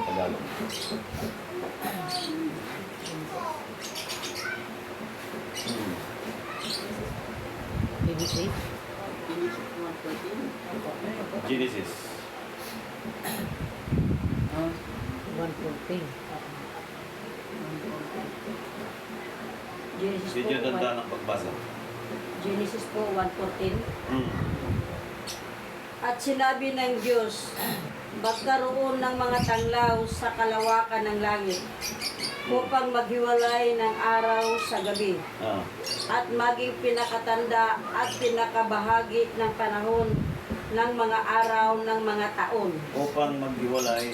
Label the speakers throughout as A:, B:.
A: Tagalog.
B: BBC?
A: Genesis.
B: 114.
C: Genesis
A: Hindi
C: po,
A: nyo tanda ng pagbasa.
C: Genesis po 1:14.
A: Hmm.
C: At sinabi ng Diyos, magkaroon ng mga tanglaw sa kalawakan ng langit upang maghiwalay ng araw sa gabi
A: Ah.
C: at maging pinakatanda at pinakabahagi ng panahon ng mga araw ng mga taon.
A: Upang maghiwalay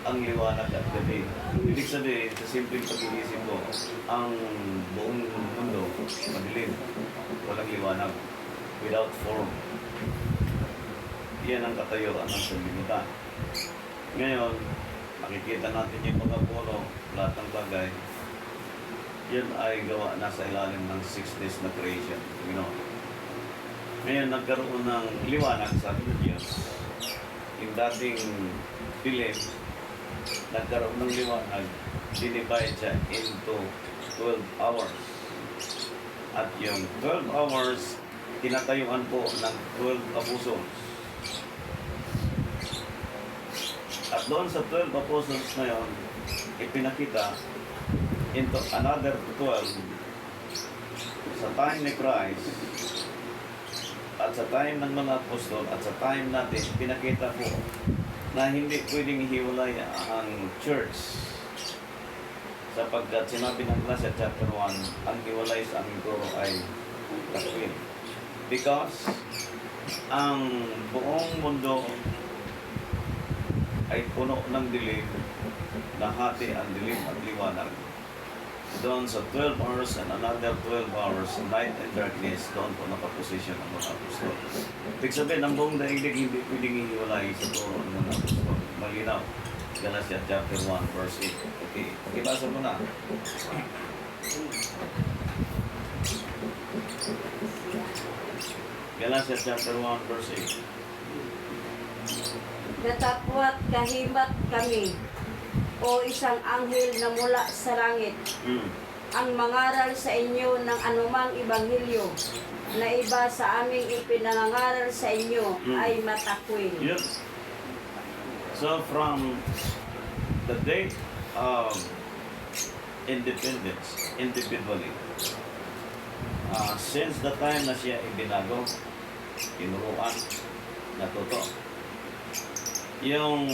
A: ang liwanag at gabi. Ibig sabihin, sa simpleng pag-iisip ko, ang buong mundo madilim, walang liwanag, without form. Yan ang katayuan ng sanlibutan. Ngayon, makikita natin yung mga puno, lahat ng bagay, yan ay gawa na sa ilalim ng 6 days na creation. Ngayon, nagkaroon ng liwanag, sabi ng Diyos. Yung dating dilim, nagkaroon ng liwanag, dinivide siya into 12 hours. At yung 12 hours, tinatayuan po ng 12 apostles. At doon sa 12 apostles na yun, ipinakita into another 12 sa time ni Christ at sa time ng mga apostol at sa time natin, pinakita po na hindi pwedeng hiwalay ang church sapagkat sinabi ng Galatia chapter 1, ang hiwalay sa aming turo ay takwil. Because ang buong mundo ay puno ng dilim, nahati ang dilim at liwanag. Doon sa 12 hours and another 12 hours, night and darkness, doon po nakaposisyon ang mga apostol. Ibig sabihin, ang buong daigdig hindi pwedeng ihiwalay sa turo ng mga apostol. Malinaw. Galatia chapter 1, verse 8. Okay, pakibasa mo na. Galatia chapter 1, verse 8.
C: Natapwat kahimat kami, o isang anghel na mula sa langit, ang mangaral sa inyo ng anumang ibanghilyo na iba sa aming ipinangaral sa inyo ay matakwil.
A: Yun. So from the date of independence, individually, since the time na siya ibinago, tinuruan, natuto, yung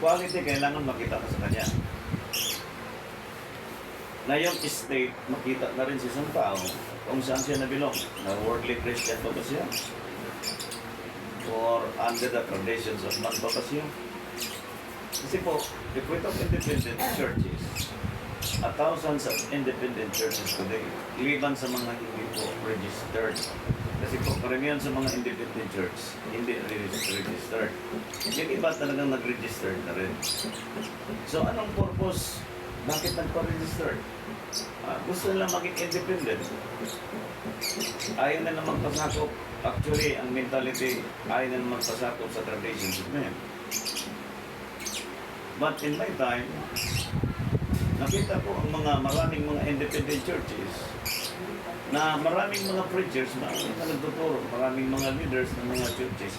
A: quality kailangan makita ka sa kanya. Na yung state, makita na rin si isang tao kung saan siya nabilong. Na worldly Christian pa ba siya? Or under the traditions of man pa ba siya? Kasi po, if we talk independent churches, thousands of independent churches today, liban sa mga hindi po registered. Kasi po, karamihan sa mga independent church, hindi registered. Yung iba talagang nag-registered na rin. So, anong purpose? Bakit nagpa-registered? Gusto nila maging independent. Ayaw na naman pasakop. Actually, ang mentality, ayaw na naman pasakop sa traditions of men. But in my time, nakita ko ang maraming mga independent churches na maraming mga preachers na nagtuturo, maraming mga leaders ng mga churches.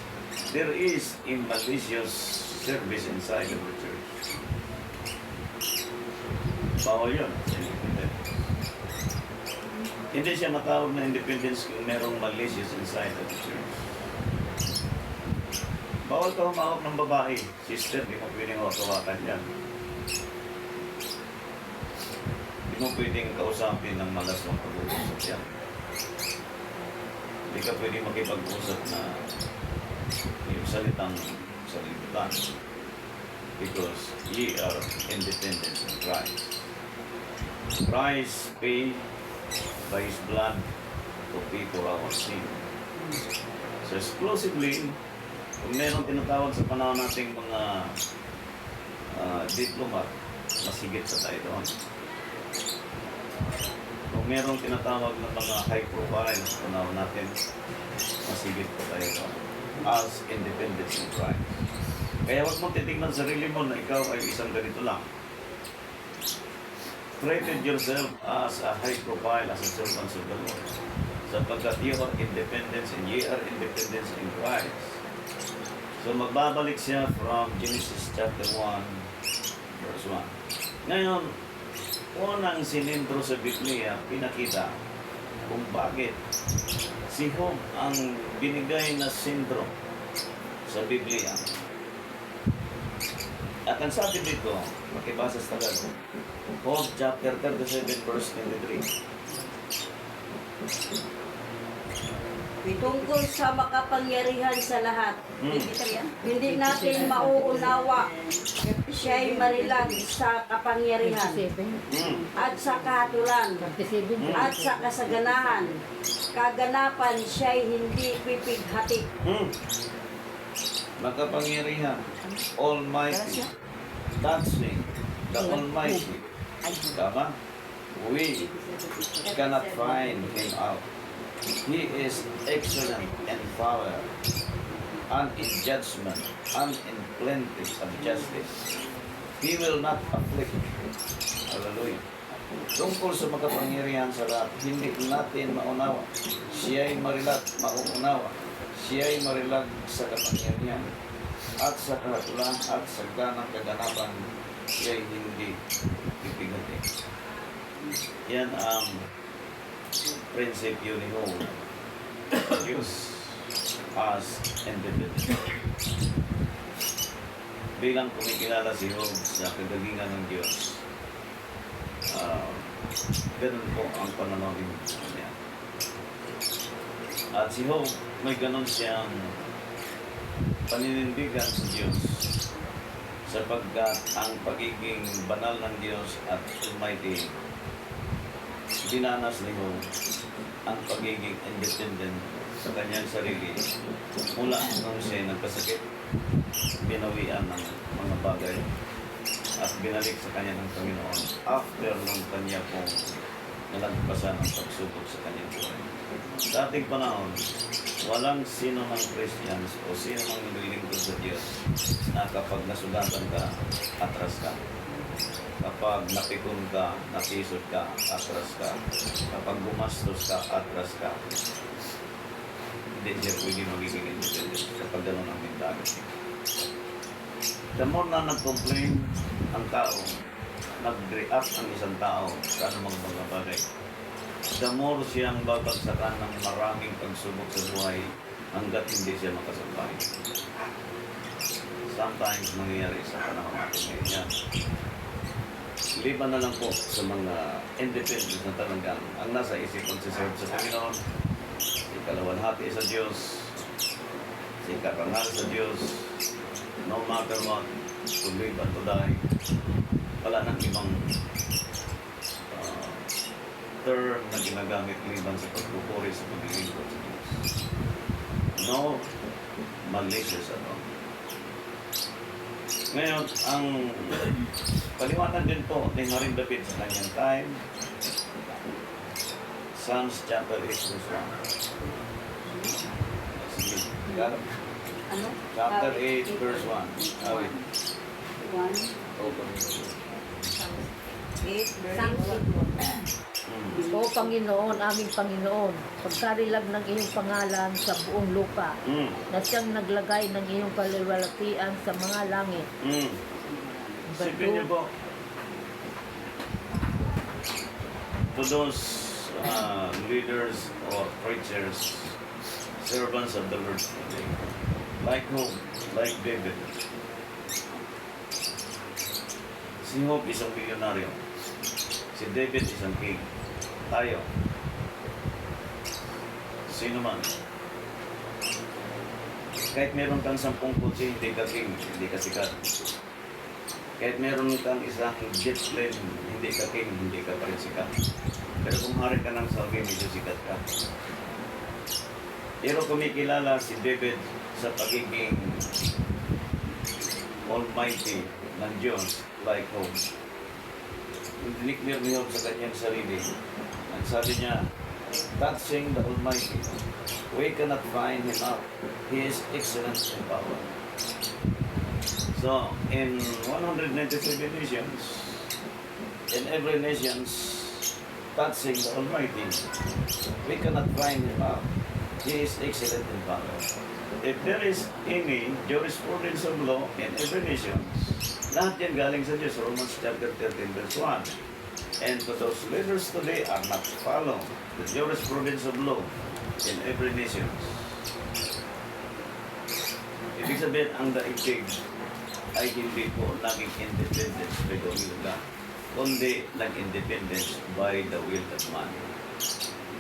A: There is a malicious service inside of the church. Bawal yun. Hindi siya matawag na independence kung merong malicious inside of the church. Bawal ka humawak ng babae. Sister, di mo pwedeng hawakan yan. Hindi mo pwedeng kausapin ng malas ng pag-uusap yan. Hindi ka pwedeng makipag-usap na yung salitang sanlibutan. Because ye are independent in Christ. Christ paid by His blood to pay for our sin. So exclusively, kung meron tinatawag sa panahon nating mga diplomat, mas higit sa tayo doon. Kung merong tinatawag na mga high profile sa panahon natin, mas higit pa tayo doon. As independent in Christ. Kaya huwag mo titignan sarili mo na ikaw ay isang ganito lang. Treated yourself as a high profile, as a servant of the Lord. Sapagkat you are independent and ye are independent in Christ. So magbabalik siya from Genesis chapter 1, verse 1. Ngayon, unang sinintro sa Biblia, pinakita kung bakit si Job ang binigay na sintro sa Biblia. At ang sabi dito, makibasa sa Tagalog, Job chapter 37, verse 23.
C: Tungkol sa makapangyarihan sa lahat. Hindi natin mauunawa. Siya'y marilang sa kapangyarihan
B: 27.
C: at sa kahatulan
B: 27.
C: at sa kasaganahan. Kaganapan siya'y hindi pipighati.
A: Makapangyarihan, Almighty, touching the Almighty. Tama? We cannot find Him out. He is excellent in power, and in judgment, and in plenty of justice. He will not afflict. Hallelujah. Tungkol sa makapangyarihan sa lahat, hindi natin maunawa. Siya'y marilag, mauunawa. Siya'y marilag sa kapangyarihan at sa kahatulan at sa ganang kaganapan. Siya'y hindi pipigati. Yan ang prinsipyo ni Job. Diyos as individual. Bilang kumikilala si Job sa kagalingan ng Diyos, ganun po ang pananaw niya. At si Job, may ganun siyang paninindigan sa Diyos sapagkat ang pagiging banal ng Diyos at Almighty, dinanas ni Job ang pagiging independent sa kanyang sarili mula nung siya nagkasakit, binawian ng mga bagay at binalik sa kanya ng Panginoon after nung kanya pong nalagpasan ang pagsubok sa kanyang buhay. Sa ating panahon, walang sino ng Christians o sino mang naglilingkod sa Diyos na kapag nasugatan ka, atras ka. Kapag napikon ka, napisod ka, atras ka. Kapag gumastos ka, atras ka. Hindi siya pwede magiging independent kapag gano'n ang mentality. The more na nag-complain ang tao, nag-react ang isang tao sa anumang mga bagay, the more siyang babagsakan ng maraming pagsubok sa buhay hanggat hindi siya makasampay. Sometimes nangyayari sa panahon natin ngayon yan. Liban na lang po sa mga independent na talagang ang nasa isipon si serve sa Panginoon, si kalawalhati sa Diyos, si karangal sa Diyos, no matter what, to live and to die. Wala nang ibang term na ginagamit liban sa pagpupuri sa paglilingkod sa Diyos. No malicious at all. Ngayon, ang paliwanag din po ni Haring David sa kanyang time, Psalms chapter 8 verse 1. Sige, got it?
C: Ano?
A: Chapter 8 verse 1. Awit.
C: 1,
A: Open.
C: 8, verse 1.
B: O Panginoon, aming Panginoon, pagkarilag ng iyong pangalan sa buong lupa, na siyang naglagay ng iyong kaliwalatian sa mga langit.
A: Isipin niyo po, to those leaders or preachers, servants of the Lord today, like Job, like David. Si Job isang milyonaryo. Si David isang king. Tayo. Sino man. Kahit meron kang 10 kutsi, hindi ka king, hindi ka sikat. Kahit meron kang isang jet plane, hindi ka king, hindi ka pa rin sikat. Pero kung hari ka ng salvi, medyo sikat ka. Pero kumikilala si David sa pagiging Almighty ng Diyos, like Job. Diniklir niyo sa kanyang sarili. Ang sabi niya, touching the Almighty, we cannot find Him out. He is excellent in power. So, in 197 nations, in every nation's touching the Almighty, we cannot find him out. He is excellent in power. If there is any jurisprudence of law in every nation, lahat yan galing sa Diyos, Romans chapter 13, verse 1. And to those leaders today are not follow the jurisprudence of law in every nation. Ibig sabihin, ang daigdig ay hindi po naging independence by the will of God, kundi nag-independence by the will of man.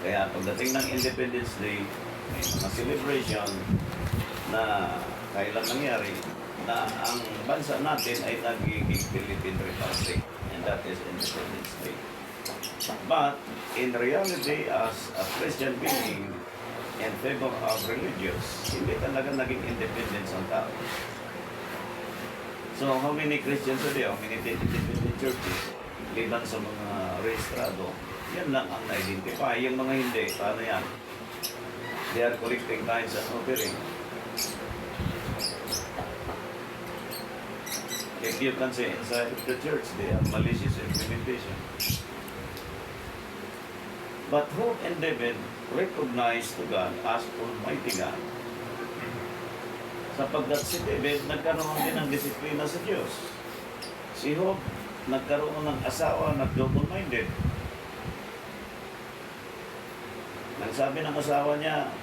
A: Kaya pagdating ng Independence Day, may mga celebration na kailan nangyari na ang bansa natin ay nagiging Philippine Republic, and that is Independence Day. But in reality, as a Christian being in favor of religious, hindi talaga naging independence ang tao. So how many Christians today, how many independent churches, liban sa mga rehistrado, yan lang ang na-identify. Yung mga hindi, paano yan? They are collecting tithes and offering. If you can say inside of the church, they have malicious implementation. But who and David recognized to God as Almighty God? Sapagkat si David nagkaroon din ng disiplina sa Diyos. Si Job nagkaroon ng asawa na double-minded. Nagsabi ng asawa niya,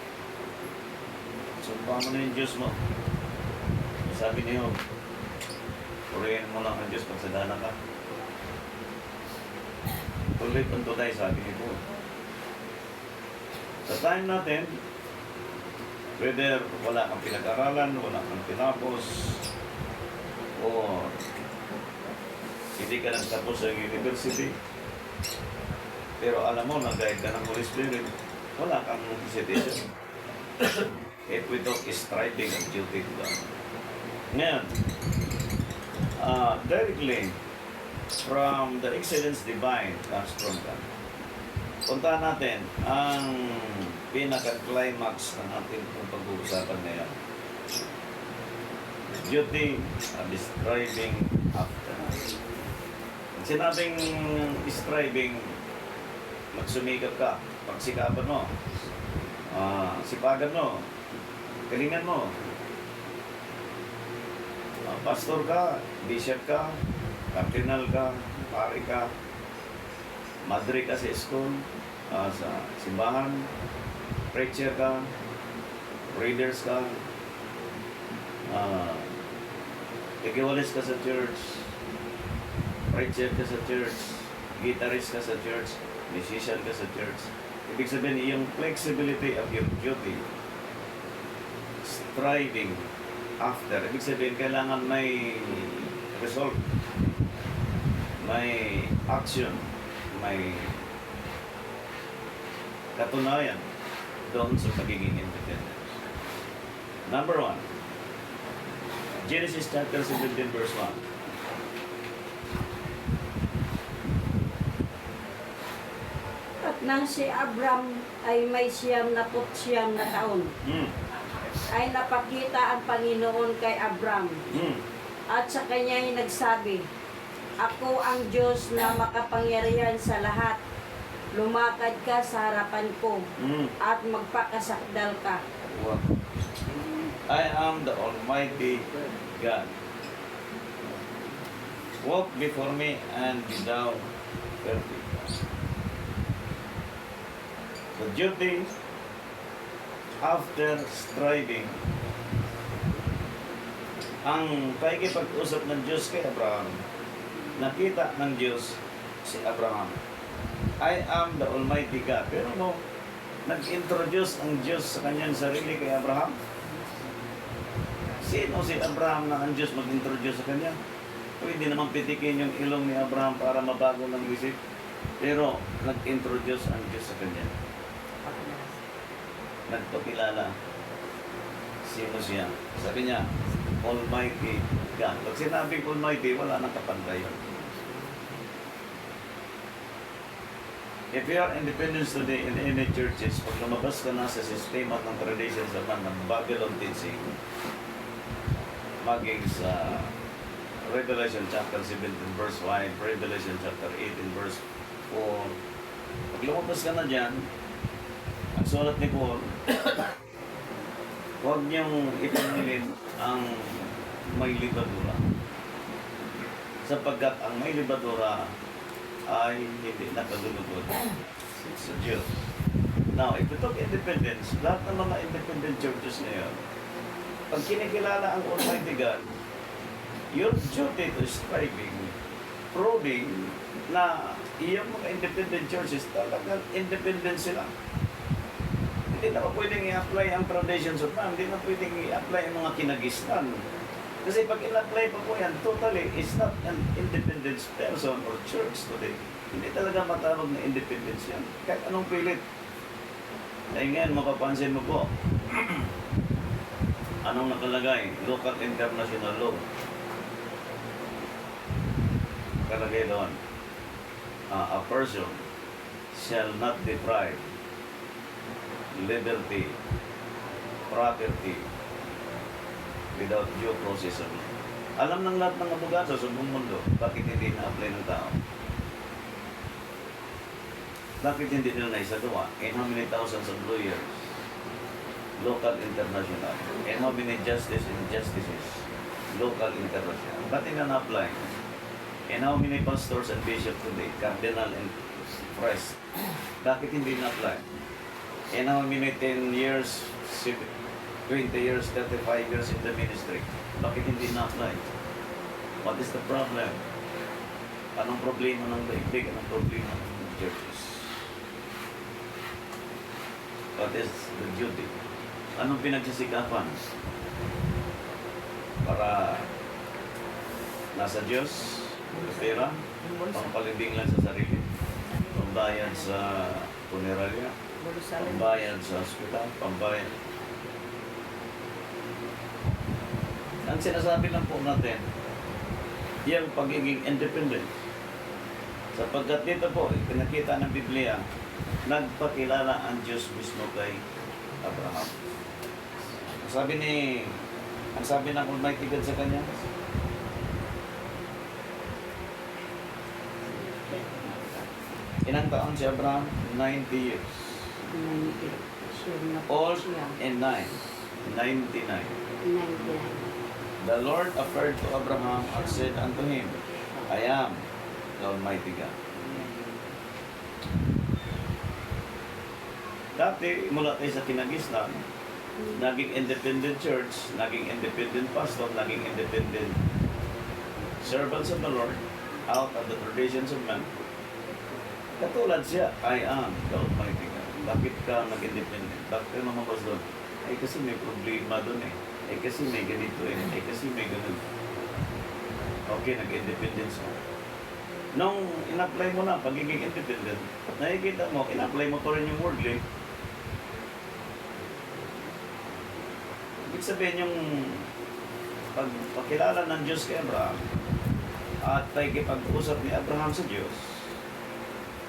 A: sumpa mo na yung Diyos mo. Sabi ni Job, purihin mo lang ang Diyos pag sadhana ka. Tuloy kang tunay, sabi ni Job. Sa time natin, whether wala kang pinag-aralan, wala kang tinapos, o hindi ka nagtapos sa university, pero alam mo, nag-guide ka ng Holy Spirit, wala kang hesitation. If we talk striving and duty to God. Ngayon, directly from the excellence divine comes from God. Punta natin ang pinaka-climax ng ating pag-uusapan ngayon. Duty and striving after. Sinabing striving, magsumikap ka, pagsikapan mo, sipagan mo, galingan mo. Pastor ka, bishop ka, cardinal ka, pari ka, madre ka sa school, sa simbahan, preacher ka, readers ka, tigiwalis ka sa church, preacher ka sa church, guitarist ka sa church, musician ka sa church. Ibig sabihin, yung flexibility of your duty, striving after. Ibig sabihin, kailangan may result, may action, may katunayan doon sa pagiging independent. Number 1, Genesis chapter 17 verse 1.
C: At nang si Abram ay may 99 na taon, ay napakita ang Panginoon kay Abram. At sa kanya'y nagsabi, ako ang Diyos na makapangyarihan sa lahat. Lumakad ka sa harapan ko at magpakasakdal ka.
A: I am the Almighty God. Walk before me and be thou perfect. The duty after striving, ang pakikipag-usap ng Diyos kay Abraham, nakita ng Diyos si Abraham, I am the Almighty God. Pero no, nag-introduce ang Diyos sa kanyang sarili kay Abraham. Sino si Abraham na ang Diyos mag-introduce sa kanya? Pwede naman pitikin yung ilong ni Abraham para mabago ng isip. Pero nag-introduce ang Diyos sa kanya. Nagpakilala. Sino siya? Sabi niya, Almighty God. Pag sinabing Almighty, wala nang kapantay. If you are independent today in any churches, pag lumabas ka na sa sistema ng traditions naman ng Babylon teaching, maging sa Revelation chapter 17 verse 5, Revelation chapter 18 verse 4. Pag lumabas ka na dyan, ang sulat ni Paul, huwag niyong ipinilin ang may libadura. Sapagkat ang may libadura ay hindi nakalulugod sa Diyos. Now, if we talk independence, lahat ng mga independent churches ngayon, pag kinikilala ang Almighty God, your duty to striving, proving na iyong mga independent churches talagang independent sila. Hindi na pwedeng i-apply ang traditions of man, hindi na pwedeng i-apply ang mga kinagisnan. Kasi pag in-apply pa po yan, totally, is not an independent person or church today. Hindi talaga matawag na independence yan. Kahit anong pilit. Dahil ngayon, mapapansin mo po, anong nakalagay? Local international law. Nakalagay doon, a person shall not deprive liberty, property, without due process of law. Alam ng lahat ng abogado sa buong mundo, bakit hindi na-apply ng tao? Bakit hindi nila naisagawa? And how many thousands of lawyers, local, international, and how many justices and justices, local, international, bakit na na-apply? And how many pastors and bishops today, cardinal and priest, bakit hindi na-apply? And how many 10 years, 20 years, 35 years in the ministry, bakit hindi na-apply? What is the problem? Anong problema ng daigdig? Anong problema ng churches? What is the duty? Anong pinagsisikapan? Para nasa Diyos, pera, pampalibing lang sa sarili, pambayad sa punerarya, pambayad sa ospital, pambayad. Ang sinasabi lang po natin, yung pagiging independent. Sapagkat dito po, pinakita ng Biblia, nagpakilala ang Diyos mismo kay Abraham. Ang sabi ng Almighty God sa kanya, ilang taon si Abraham? 90 years. Old and 99. The Lord appeared to Abraham and said unto him, I am the Almighty God. Dati, mula tayo sa kinagisnan, naging independent church, naging independent pastor, naging independent servants of the Lord, out of the traditions of man. Katulad siya, I am the Almighty God. Bakit ka nag-independent? Bakit ka mamabas doon? Ay kasi may problema doon eh. Ay kasi may ganito eh. Ay kasi may ganun. Okay, nag-independence mo. Nung in-apply mo na pagiging independent, nakikita mo, in-apply mo pa rin yung worldly. Ibig sabihin yung pagpakilala ng Diyos kay Abraham at pag-usap ni Abraham sa Diyos,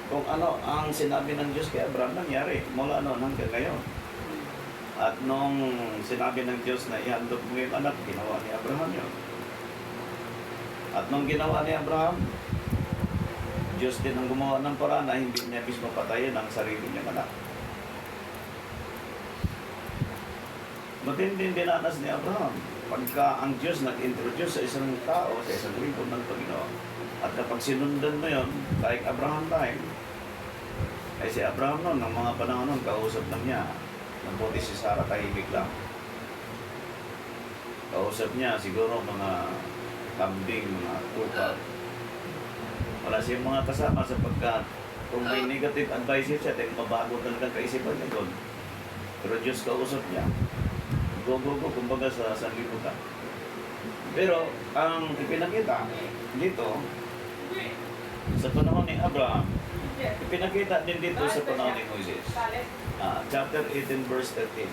A: kung ano ang sinabi ng Diyos kay Abraham, nangyari mula noon hanggang ngayon. At nung sinabi ng Diyos na ihandog mo yung anak, ginawa ni Abraham yun. At nung ginawa ni Abraham, Diyos din ang gumawa ng paraan na hindi niya mismo patayin ang sarili niyang anak. Matinding dinanas ni Abraham pagka ang Diyos nag-introduce sa isang tao, sa isang lingkod ng Panginoon. At kapag sinundan mo yun, kahit Abraham time, ay si Abraham noon, ng mga panahon noon, kausap lang niya. Nabuti si Sarah, tahimik lang. Kausap niya siguro mga kambing, mga kupal. Wala siyang mga kasama sapagkat kung may negative advice siya, mabago talaga kaisipan niya doon. Pero Diyos kausap niya. Go, kumbaga sa sanlibutan. Pero ang ipinakita dito, sa panahon ni Abraham, ipinakita din dito sa panahon ni Moses. Chapter 18 verse 13.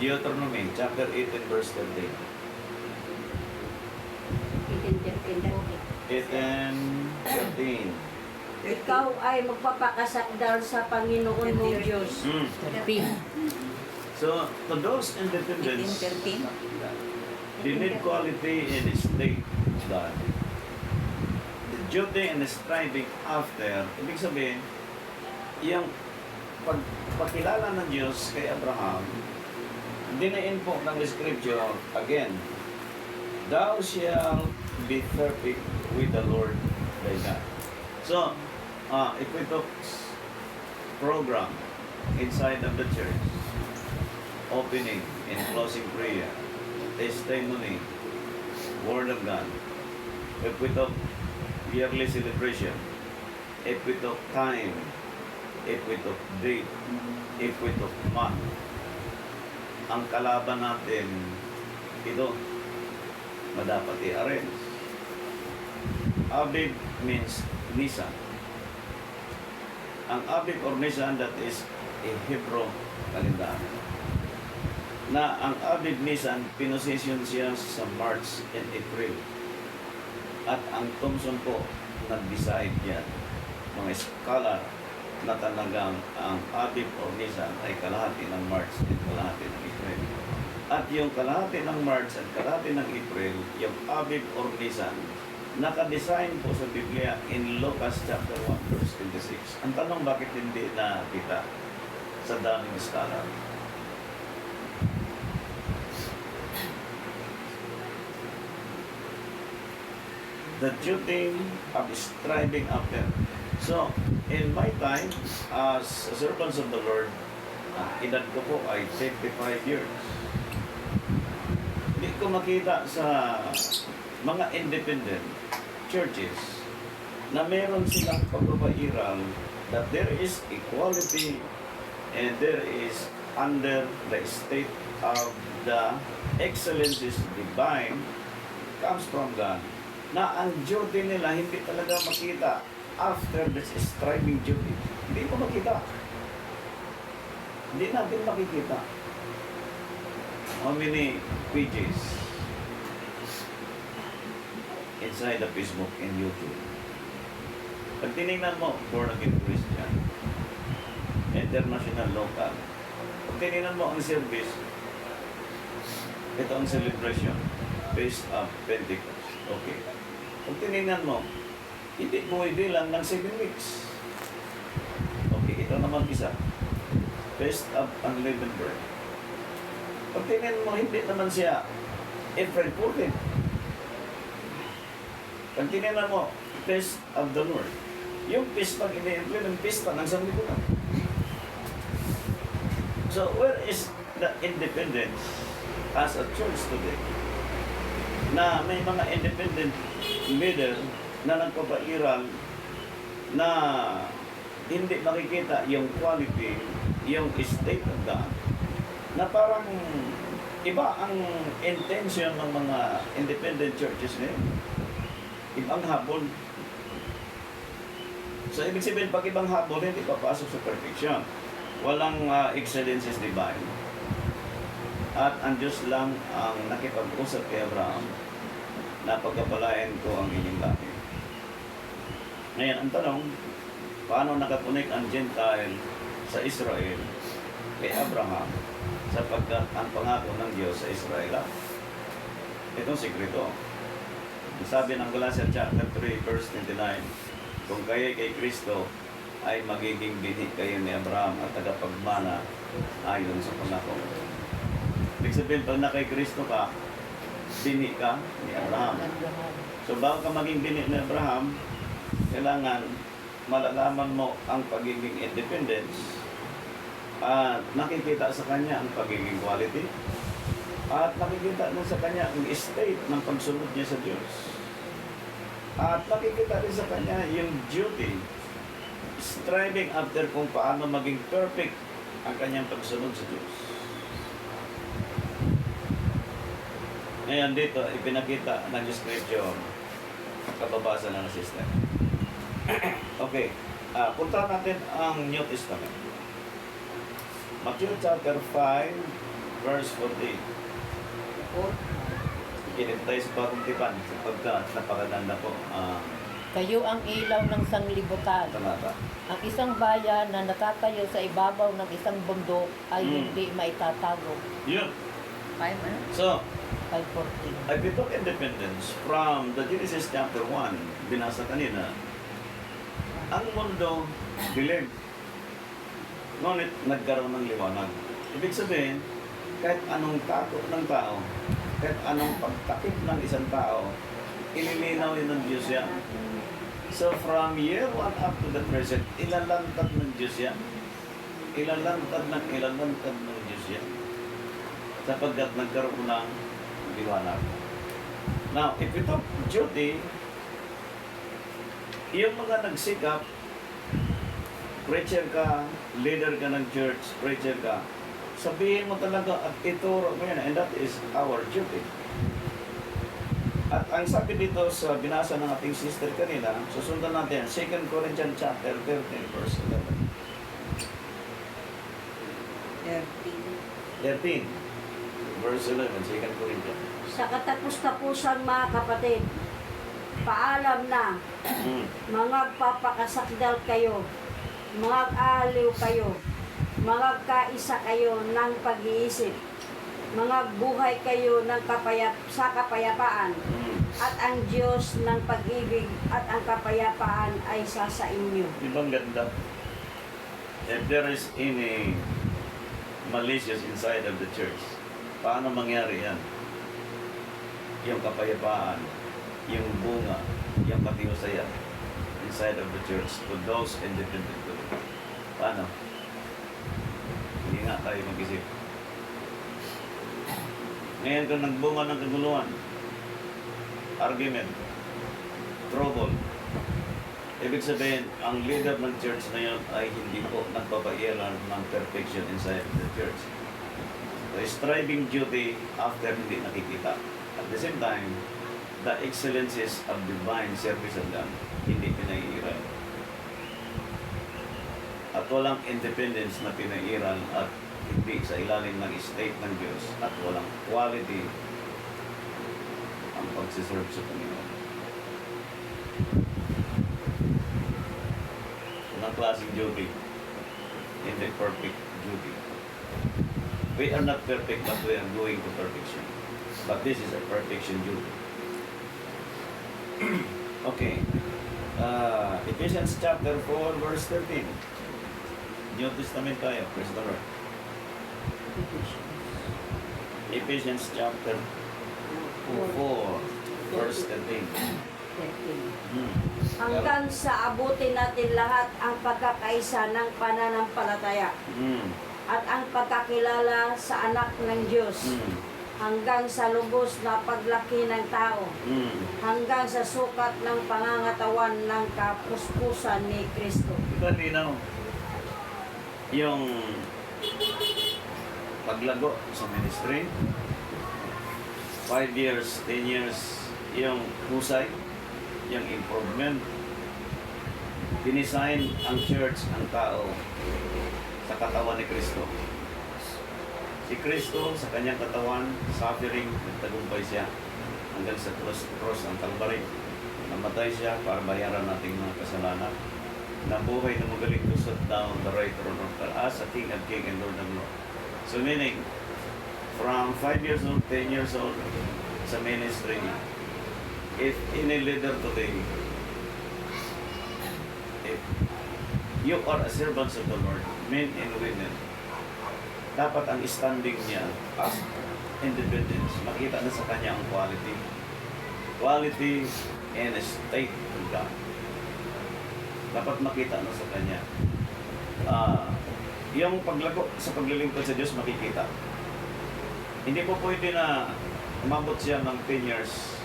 A: Deuteronomy chapter 18 verse 13. 18:13.
C: Ikaw ay magpapakasakdal sa Panginoon mong Diyos.
A: So, to those independents,
C: 1813.
A: they need quality in state God. The duty and striving after, ibig sabihin, yung pagpakilala ng Diyos kay Abraham, dinain po ng scripture, again, thou shalt be perfect with the Lord thy God. So, if we took program inside of the church, opening and closing prayer, testimony, Word of God, if we took yearly celebration, if we took time, if we took date, if we took month, ang kalaban natin, ito, madapat i-arrange. Abib means Nisan. Ang Abib or Nisan, that is a Hebrew calendar. Na ang Abib Nisan, pinosession siya sa March and April. At ang Thomson po, nag-decide yan, mga scholar, na talagang ang Abib or Nisan ay kalahati ng March at kalahati ng April. At yung kalahati ng March at kalahati ng April, yung Abib or Nisan, nakadesign po sa Biblia in Lucas chapter 1 verse 26. Ang tanong, bakit hindi nakita sa daming scholar? The duty of striving after. So, in my time, as servants of the Lord, edad ko po ay 25 years. Hindi ko makita sa mga independent churches na meron silang pagbabairal that there is equality and there is under the state of the excellencies divine comes from God, na ang duty nila hindi talaga makita after this striving duty. Hindi ko makita. Hindi natin makikita. How many pages inside the Facebook and YouTube? Pag tinignan mo, born again Christian, international, local. Pag tinignan mo ang service, ito ang celebration, Feast of Pentecost. Okay. Kung tinignan mo, hindi bumibilang ng 7 weeks. Okay, ito naman isa. Feast of Unleavened Bread. Pag tinignan mo, hindi naman siya April 14. Pag tinignan mo, Feast of the Lord. Yung feast pag ini-implement, yung pista ng sanlibutan. So, where is the independence as a church today? Na may mga independent leader na nagpapairal na hindi makikita yung quality, yung state of God, na parang iba ang intention ng mga independent churches ngayon. Ibang habol. So, ibig sabihin, pag ibang habol, hindi papasok sa perfection. Walang excellencies divine. At ang Diyos lang ang nakipag-usap kay Abraham na pagkapalain ko ang inyong lahi. Ngayon, ang tanong, paano nakakunik ang Gentile sa Israel kay Abraham sapagkat ang pangako ng Diyos sa Israel? Itong sikreto. Sabi ng Galatians chapter 3 verse 29, kung kayo kay Kristo ay magiging binhi kayo ni Abraham at tagapagmana ayon sa pangako. Ibig sabihin, pag na kay Kristo ka, binhi ka ni Abraham. So bago ka maging binhi ni Abraham, kailangan malalaman mo ang pagiging independence at nakikita sa kanya ang pagiging quality at nakikita din sa kanya ang state ng pagsunod niya sa Diyos at nakikita rin sa kanya yung duty, striving after kung paano maging perfect ang kanyang pagsunod sa Diyos. Ngayon dito, ipinakita ng scripture kababasa ng system. Okay, punta natin ang New Testament. Matthew chapter 5, verse 48. Kinintay sa pagkuntipan sapagkat napakaganda po
B: Kayo ang ilaw ng sanglibutan.
A: Tama ba?
B: Ang isang bayan na nakatayo sa ibabaw ng isang bundok ay hindi maitatago.
A: Yun.
B: 5 ano?
A: So,
B: 5:14.
A: I took independence from the Genesis chapter 1, binasa kanina. Ang mundo, dilim. Ngunit nagkaroon ng liwanag. Ibig sabihin, kahit anong tako ng tao, kahit anong pagtakip ng isang tao, ililinaw yun ng Diyos yan. So from year 1 up to the present, ilalantad ng Diyos yan. Ilalantad ng Diyos yan. Sapagkat nagkaroon ng liwanag. Now, if we talk duty, yung mga nagsikap, preacher ka, leader ka ng church, preacher ka, sabihin mo talaga at ituro mo yan, and that is our duty. At ang sabi dito sa binasa ng ating sister kanina, susundan natin, 2 Corinthians chapter 13, verse 11. 13, verse 11, 2 Corinthians.
C: Sa katapos-tapusan mga kapatid, paalam na, mga papakasakdal kayo, mga aliw kayo, mga kaisa kayo ng pag-iisip, mga buhay kayo ng sa kapayapaan, at ang Diyos ng pag-ibig at ang kapayapaan ay sa inyo.
A: Di ba ang ganda? If there is any malicious inside of the church, paano mangyari yan? Yung kapayapaan, yung bunga, yung patiwasaya inside of the church to those independent people. Paano? Hindi nga tayo mag-isip. Ngayon kung nagbunga ng kaguluhan, argument, trouble, ibig sabihin, ang leader ng church na yun ay hindi po nagpapailan ng perfection inside the church. So, striving duty after hindi nakikita. At the same time, the excellences of divine service of God, hindi pinaiiral. At walang independence na pinaiiral at hindi sa ilalim ng state ng Diyos at walang quality ang pagsiserve sa Panginoon. Walang klaseng duty, hindi perfect duty. We are not perfect, but we are going to perfection. But this is a perfection duty. Okay. Ephesians chapter 4, verse 13. New Testament tayo. Praise the Lord. Ephesians chapter 4, verse 13.
C: Hanggang sa abutin natin lahat ang pagkakaisa ng pananampalataya at ang pagkakilala sa anak ng Diyos, hanggang sa lubos na paglaki ng tao, hanggang sa sukat ng pangangatawan ng kapuspusan ni Kristo.
A: Diba linaw? Yung paglago sa ministry, 5 years, 10 years, yung husay, yung improvement, dinisign ang church, ang tao sa katawan ni Kristo. Si Kristo sa kanyang katawan, suffering, nagtagumpay siya hanggang sa cross ang Calvary. Namatay siya para bayaran nating mga kasalanan. Nabuhay na magaling to sit down the right throne of God as a King of Kings and Lord of Lords. So meaning, from 5 years old, 10 years old, sa ministry, if any leader today, if you are a servant of the Lord, men and women, dapat ang standing niya as independence, makita na sa kanya ang quality and state of God. Dapat makita na sa kanya. Yung paglago sa paglilingkod sa Diyos makikita. Hindi po pwede na umabot siya ng 10 years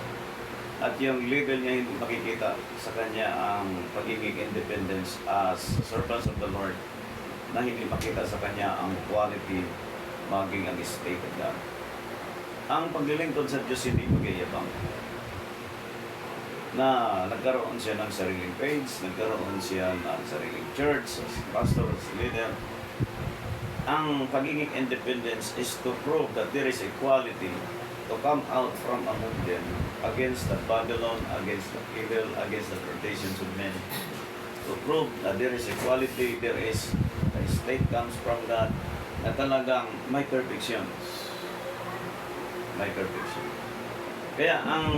A: at yung level niya hindi makikita sa kanya ang pagiging independence as servants of the Lord, na hindi makita sa kanya ang quality maging ang state of God. Ang paglilingkod sa Diyos hindi magyayabang. Na nagkaroon siya ng sariling page, nagkaroon siya ng sariling church, pastor, leader. Ang pagiging independence is to prove that there is equality to to come out from among them against the Babylon, against the evil, against the traditions of men, to prove that there is equality, there is the state comes from God, na talagang may perfection. May perfection. Kaya ang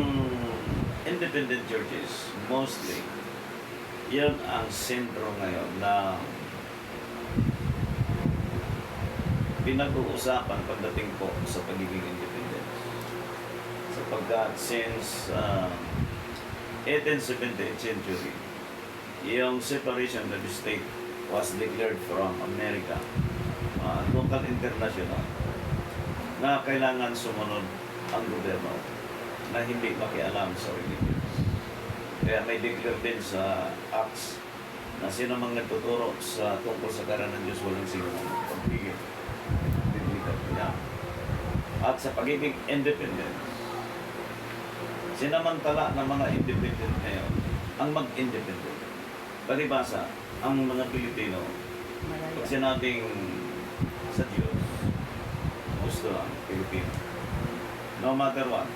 A: independent churches, mostly, yan ang sentro ngayon na pinag-uusapan pagdating po sa pagiging independent. Sapagkat since 18th, 17th century, yung separation of the state was declared from America, local international, na kailangan sumunod ang gobyerno na hindi makialam sa religion. Kaya may declare din sa Acts na sino mang nagtuturo sa tungkol sa karan ng Diyos walang sinumang pagpigil. Biblical niya. At sa pagiging independent, sinamantala ng mga independent ngayon ang mag-independent. Palibasa, ang mga Pilipino, pag sinabing sa Diyos, gusto lang, Pilipino. No matter what,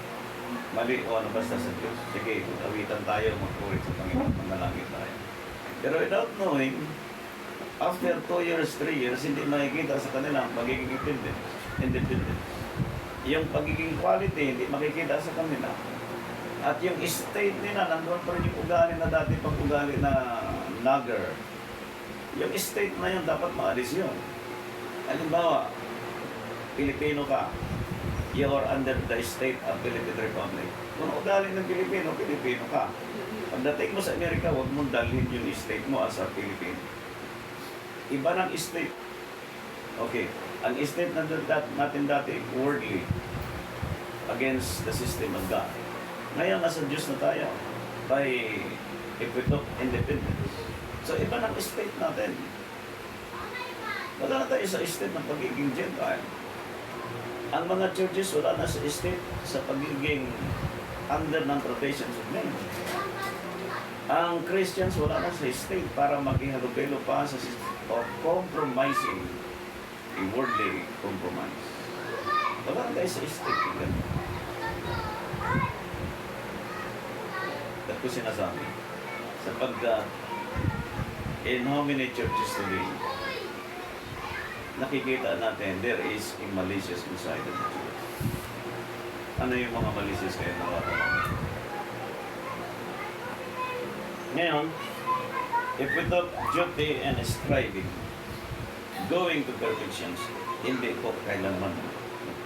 A: mali o ano basta sa Diyos. Sige, awitan tayo, magpurit sa Panginoon, manalangin tayo. Pero without knowing, after 2 years, 3 years, hindi makikita sa kanila ang pagiging independent. Yung pagiging quality, hindi makikita sa kanila. At yung state nila, nandun pa rin yung ugali na dati pag ugali na nagger. Yung state na yun, dapat maalis yun. Halimbawa, Pilipino ka, you are under the state of Philippine Republic. Kung ugali ng Pilipino, Pilipino ka. Pagdating mo sa Amerika, huwag mong dalhin yung state mo as a Filipino. Iba ng state. Okay, ang state natin dati, worldly, against the system of God. Ngayon, nasa Diyos na tayo by effect of independence. So, iba ng state natin. Wala na tayo sa state ng pagiging Gentile. Ang mga churches wala na sa state sa pagiging under ng traditions of men. Ang Christians wala na sa state para makihalubelo pa sa system of compromising, a worldly compromise. Wala na tayo sa state. At ko sinasabi, sapagkat in how many churches today, nakikita natin there is a malicious inside of the church. Ano yung mga malicious kayo nakakalaman? Ngayon, if without duty and striving, going to perfections, hindi po kailanman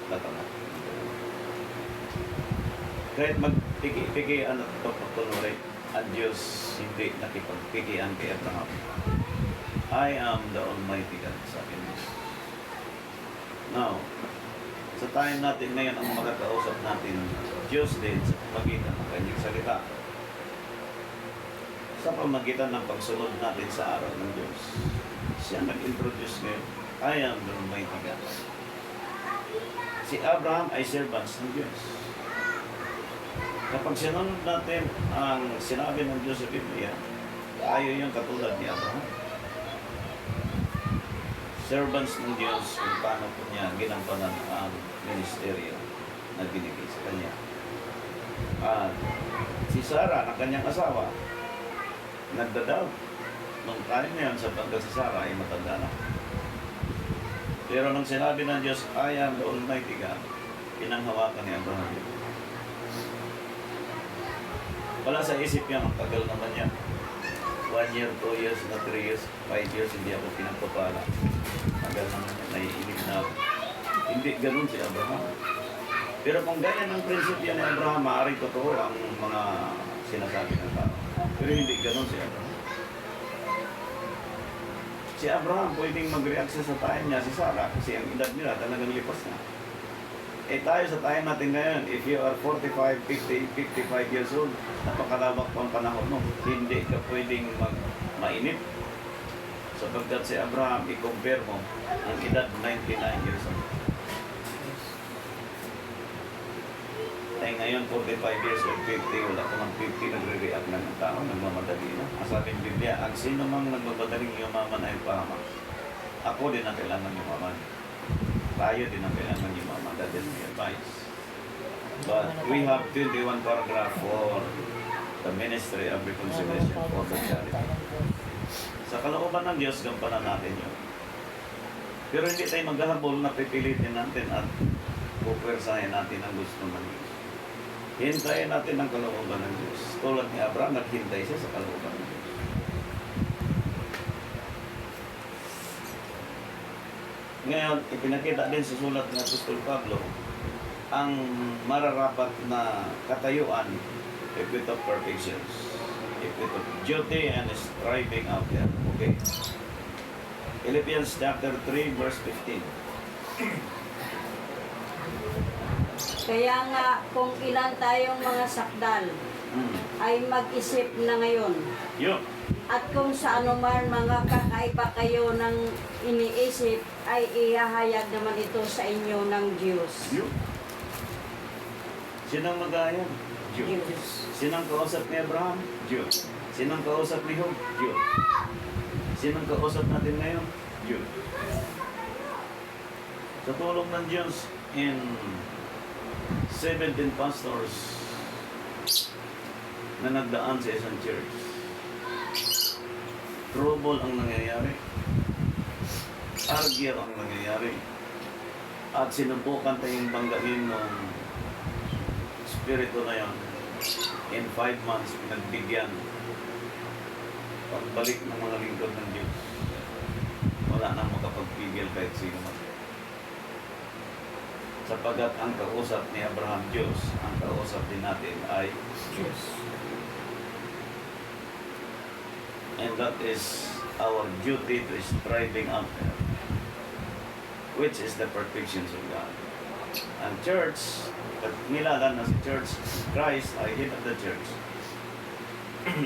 A: tatanggap. Kahit magpiki-pikian at pagpatuloy, ang Diyos hindi nakipagpikian kay Abraham. I am the Almighty God, sabi niya. Now, sa time natin ngayon, ang makakausap natin, Diyos din sa pamagitan ng kanyang salita. Sa pamagitan ng pagsunod natin sa araw ng Diyos. Siya nag-introduce ngayon, I am the Almighty God. Si Abraham ay servants ng Diyos. Kapag sinunod natin ang sinabi ng Diyos sa Biblia, tayo yung katulad ni Abraham. Servants ng Diyos kung paano po niya ginampanan ang ministeryo na binigay sa kanya. At si Sarah, na kanyang asawa, nagdadoubt. Nung time na yun, sapagkat si Sarah ay matanda na. Pero nung sinabi ng Diyos, I am the Almighty God, pinanghawakan ni Abraham. Wala sa isip niya, ang tagal naman niya. 1 year, 2 years, 3 years, 5 years, hindi ako pinagpapala. Tagal naman niya, naiinig na ako. Hindi ganun si Abraham. Pero kung ganyan ang prinsipyo ni Abraham, maaaring totoo ang mga sinasabi ng tao. Pero hindi ganun si Abraham. Si Abraham pwedeng mag-react sa time niya, si Sarah, kasi ang edad nila talagang lipas na. Eh tayo sa time natin ngayon, if you are 45, 50, 55 years old, napakalawak pa ang panahon mo. Hindi ka pwedeng mainip. Sapagkat si Abraham, i-compare mo ang edad 99 years old. Tayo ngayon, 45 years old, 50, wala pa mang 50, nagre-react na ng tao, nagmamadali na. Ang sabi ng Biblia, ang sino mang nagmamadaling yumaman ay pahamak. Ako din ang kailangan yumaman. Tayo din ang kailangan yumaman. That is my advice. But we have 21 paragraph for the Ministry of Reconciliation for the Charity. Sa kalooban ng Diyos, gampanan natin yun. Pero hindi tayo maghahabol na pipilitin natin at pupwersahin natin ang gusto ng Diyos. Hintayin natin ang kalooban ng Diyos. Tulad ni Abraham, naghintay siya sa kalooban ng Diyos. Ngayon, ipinakita din sa sulat ng Apostol Pablo ang mararapat na katayuan, equity of perfections, equity of duty and striving after. Okay? Philippians chapter 3 verse 15.
C: Kaya nga, kung ilan tayong mga sakdal, ay mag-isip na ngayon.
A: Yun.
C: At kung sa anuman mga kakaiba kayo ng iniisip, ay ihahayag naman ito sa inyo ng Diyos.
A: Yun. Sinang mag-ayan? Diyos.
C: Diyos.
A: Sinang kausap ni Abraham? Diyos. Sinang kausap ni Job? Diyos. Sinang kausap natin ngayon? Diyos. Sa tulong ng Diyos in 17 pastors na nagdaan sa isang church. Trouble ang nangyayari. Argue ang nangyayari. At sinubukan tayong banggain ng spirito na yan. In 5 months, pinagbigyan. Pagbalik ng mga lingkod ng Diyos. Wala nang makapagpigil kahit sino man. Sapagat ang kausap ni Abraham Diyos, ang kausap din natin ay Diyos. And that is our duty to striving after, which is the perfections of God. Ang church, pag nilalan na si church, Christ ay head of the church.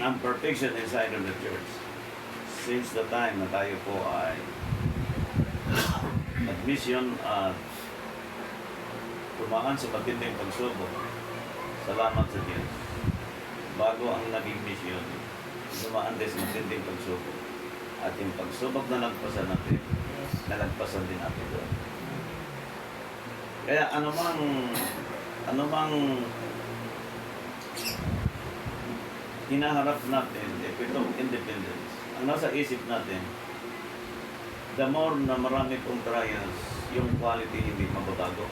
A: Ang perfection inside of the church. Since the time na tayo po ay nag-mission at tumaan sa matinding pagsubok, salamat sa Diyos. Bago ang naging mission, dumaan din sa matinding pagsubok. At yung pagsubok na nagpasan natin, nalagpasan din natin doon. Kaya anumang hinaharap natin, itong independence, ang nasa isip natin, the more na marami pong trials, yung quality hindi mababago.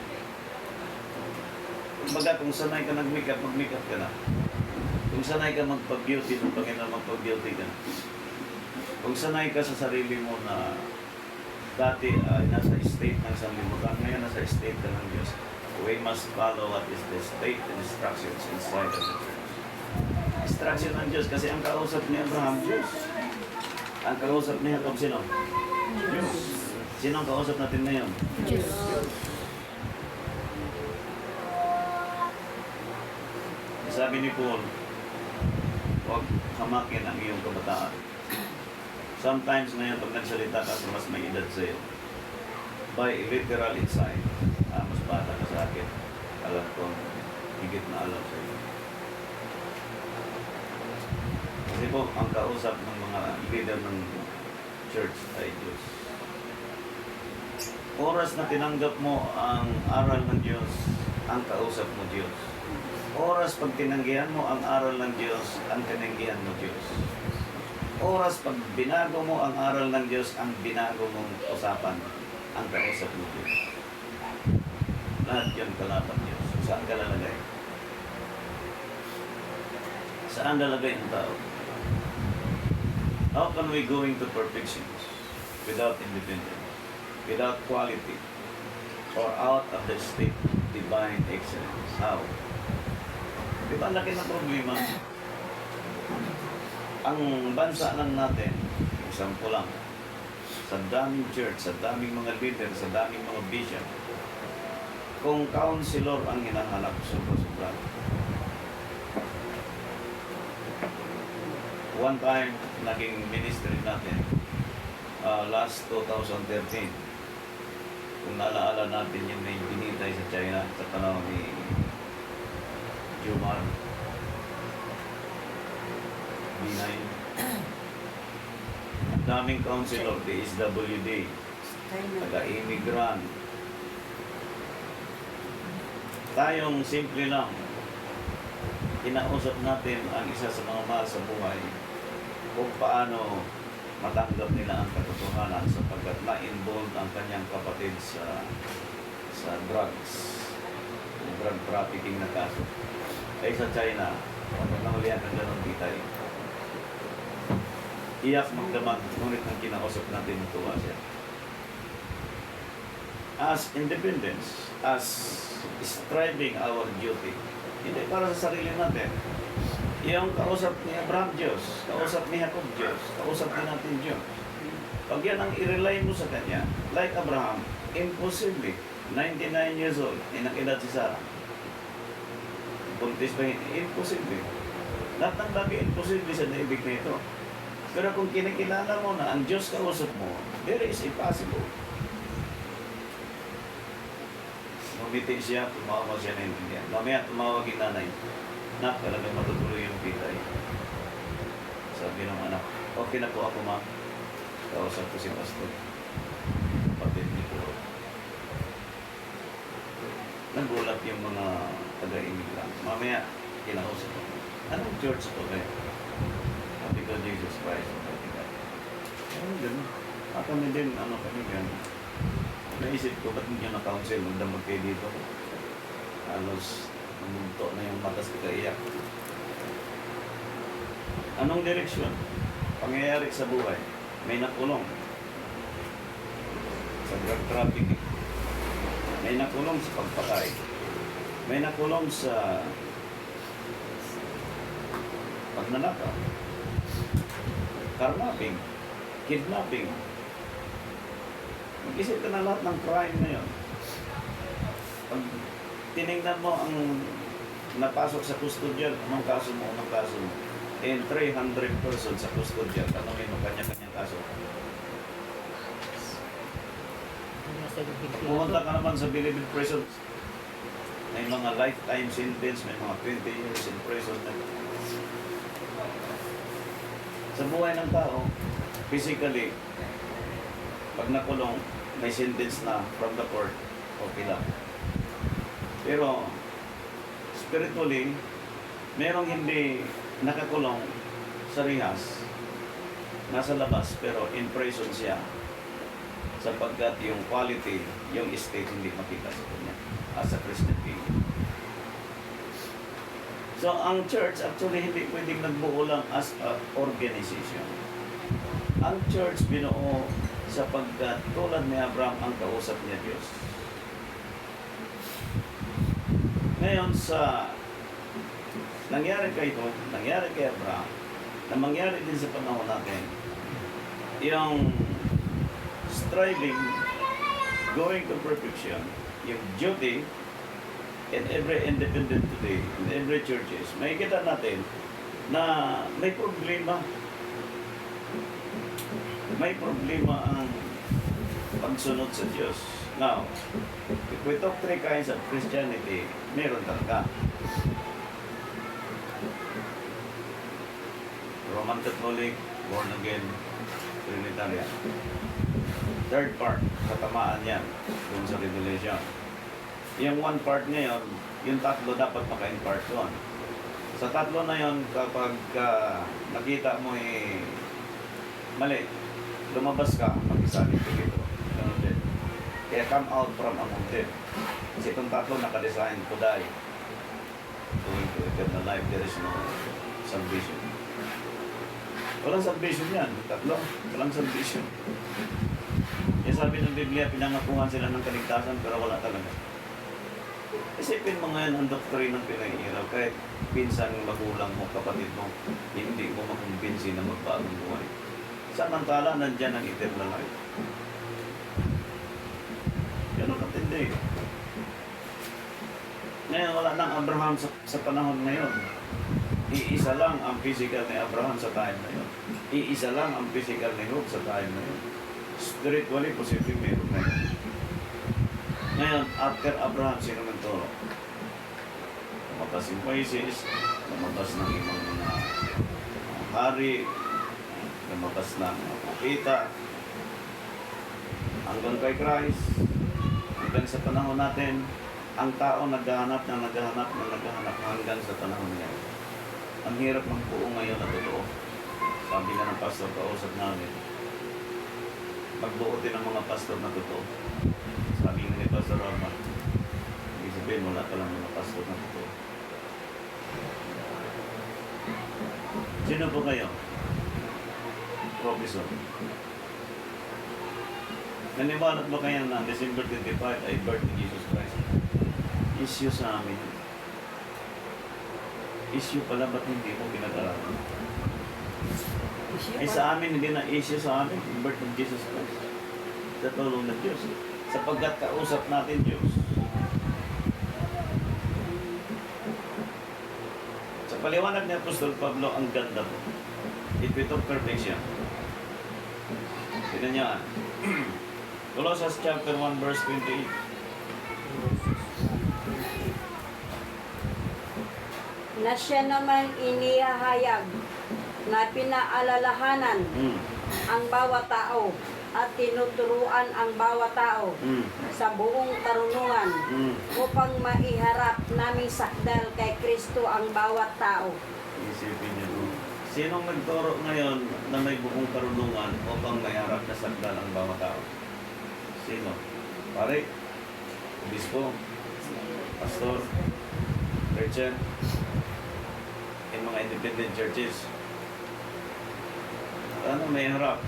A: Kumbaga, kung sanay ka nag-makeup, mag-makeup ka na. Kung sanay ka magpag-beauty, ng Panginoon magpag-beauty ka na. Kung sanay ka sa sarili mo na dati ay nasa state ng sanlibutan, ngayon nasa state ka ng Diyos, we must follow what is the state and instructions inside of the church. Instruction ng Diyos kasi ang kausap ni Abraham, Diyos. Ang kausap ni Jacob, sino? Diyos. Sino ang kausap natin ngayon?
B: Diyos.
A: Sabi ni Paul, huwag hamakin ang iyong kabataan. Sometimes ngayon, pag nagsalita ka sa mas may edad sa'yo, by literal insight, mas bata ka sa akin, alam ko, higit na alam sa'yo. Kasi po, ang kausap ng mga leader ng church ay Diyos. Oras na tinanggap mo ang aral ng Diyos, ang kausap mo Diyos. Oras pag tinanggihan mo ang aral ng Diyos, ang tinanggihan mo Diyos. Oras pag binago mo ang aral ng Diyos, ang binago mong usapan, ang kausap mo Diyos. Lahat yun kalaban Diyos. Saan ka lalagay? Saan lalagay ang tao? How can we go into perfections without independence, without quality, or out of the state of divine excellence? How? Di ba laki ng problema? Ang bansa lang natin, example lang, sa daming church, sa daming mga leader, sa daming mga bishop, kung counselor ang hinahanap, sobra-sobra. One time, naging ministry natin, last 2013, kung naalaala natin yung may binitay sa China sa panahon ni Jumar B9. Ang daming counselor, DSWD, taga-immigrant, tayong simple lang, kinausap natin ang isa sa mga mahal sa buhay kung paano matanggap nila ang katotohanan sapagkat na-involved ang kanyang kapatid sa drugs, drug trafficking na kaso. Ay sa China, kapag nahulihan ng ganun bitay, iyak magdamag, ngunit ang kinausap natin natuwa siya. As independence, as striving our duty, hindi para sa sarili natin. Yung kausap ni Abraham Diyos, kausap ni Jacob Diyos, kausap din natin Diyos. Pag yan ang i-rely mo sa Kanya, like Abraham, imposible, 99 years old, inakidad si Sarah. Buntis ba yun? Imposible. Lahat ng bagay imposible sa daigdig na ito. Pero kung kinikilala mo na ang Diyos kausap mo, there is impossible. Ngumiti siya, tumawa siya na intindihan. Mamaya tumawag yung nanay. Nak, talagang matutuloy yung pitay. Sabi ng anak, okay na po ako, ma'am. Kausap ko si pastor. Kapatid ni po. Nagulat yung mga taga-imigran. Mamaya, kinausap ko. Anong church po kayo? Sabi ko, Jesus Christ. Sabi ko, ano gano'n? Kami din, kami gano'n. Naisip ko, ba't hindi nyo na-counsel? Magdamag kayo dito. Halos, namunto na yung matas ko kaiyak. Anong direksyon? Pangyayari sa buhay. May nakulong sa drug trafficking. May nakulong sa pagpatay. May nakulong sa pagnanakaw. Carnapping. Kidnapping. Mag-isip ka na lahat ng crime na yun. Pag tinignan mo ang napasok sa custodial, anong kaso mo, and 300 persons sa custodial, tanongin mo kanya-kanyang kaso. Pumunta ka naman sa Bilibid prison, may mga lifetime sentence, may mga 20 years in prison. Sa buhay ng tao, physically, pag nakulong, may sentence na from the court, okay lang. Pero, spiritually, merong hindi nakakulong sa rihas, nasa labas, pero in prison siya, sapagkat yung quality, yung state hindi makita sa kanya as a Christian being. So, ang church actually hindi pwedeng nagbuo lang as a organization. Ang church binuo sapagkat tulad ni Abraham ang kausap niya Diyos. Ngayon sa nangyari kay Abraham, na mangyari din sa panahon natin, yung striving, going to perfection, yung duty, in every independent today, in every churches, may kita natin na may problema. May problema ang pagsunod sa Diyos. Now, if we talk three kinds of Christianity, meron talaga. Roman Catholic, born again, Trinitarian. Third part, katamaan yan, dun sa Revelation. Yung one part ngayon, yung tatlo dapat maka-impart doon. Sa tatlo na yon, kapag nakita mo mali, lumabas ka, mag-isali ko dito. Ganun din. Kaya come out from among them. Kasi itong tatlo nakadesign to die. Going to eternal life, there is no salvation. Walang salvation yan. Tatlo, walang salvation. Kaya sabi ng Biblia, pinangakuhan sila ng kaligtasan pero wala talaga. Isipin mo ngayon ang doktrina ng pinag-iiraw. Kahit pinsan magulang mo, kapatid mo, hindi mo makumbinsi na magbagong buhay. Samantala, nandyan ang eternal life. Yan ang katindi. Ngayon, wala nang Abraham sa panahon ngayon. Iisa lang ang physical ni Abraham sa time na yun. Iisa lang ang physical ni Job sa time na yun. Spiritually, positive meron na yun. Ngayon, after Abraham, sino nagturo? Lumabas si Moises, lumabas ng ibang mga hari, lumabas ng mga propeta, hanggang kay Christ, hanggang sa panahon natin, ang tao naghahanap hanggang sa panahon niya. Ang hirap magbuo ngayon na totoo. Sabi nga ng pastor, kausap namin, magbuo din ng mga pastor na totoo. Sabi nga ni Pastor Rama, ibig sabihin, wala pa lang mga pastor na totoo. Sino po kayo? Professor. Naniwalat ba kayo na December 25 ay birth ni Jesus Christ? Issue sa amin. Issue pala, ba't hindi mo pinag-aralan? Ay sa amin, hindi na issue sa amin, yung birth of Jesus Christ. Sa tulong ng Diyos. Sapagkat kausap natin Diyos. Sa paliwanag ni Apostol Pablo, ang ganda po. It of perfection. Tignan niya. Colossians chapter 1 verse 28.
C: Na siya naman inihahayag na pinaalalahanan ang bawat tao at tinuturuan ang bawat tao sa buong karunungan upang maiharap naming sakdal kay Kristo ang bawat tao.
A: Isipin niyo po. Sinong nagturo ngayon na may buong karunungan upang maiharap na sakdal ang bawat tao? Sino? Pare? Obispo? Pastor? Preacher? In mga independent churches? Ano may harap?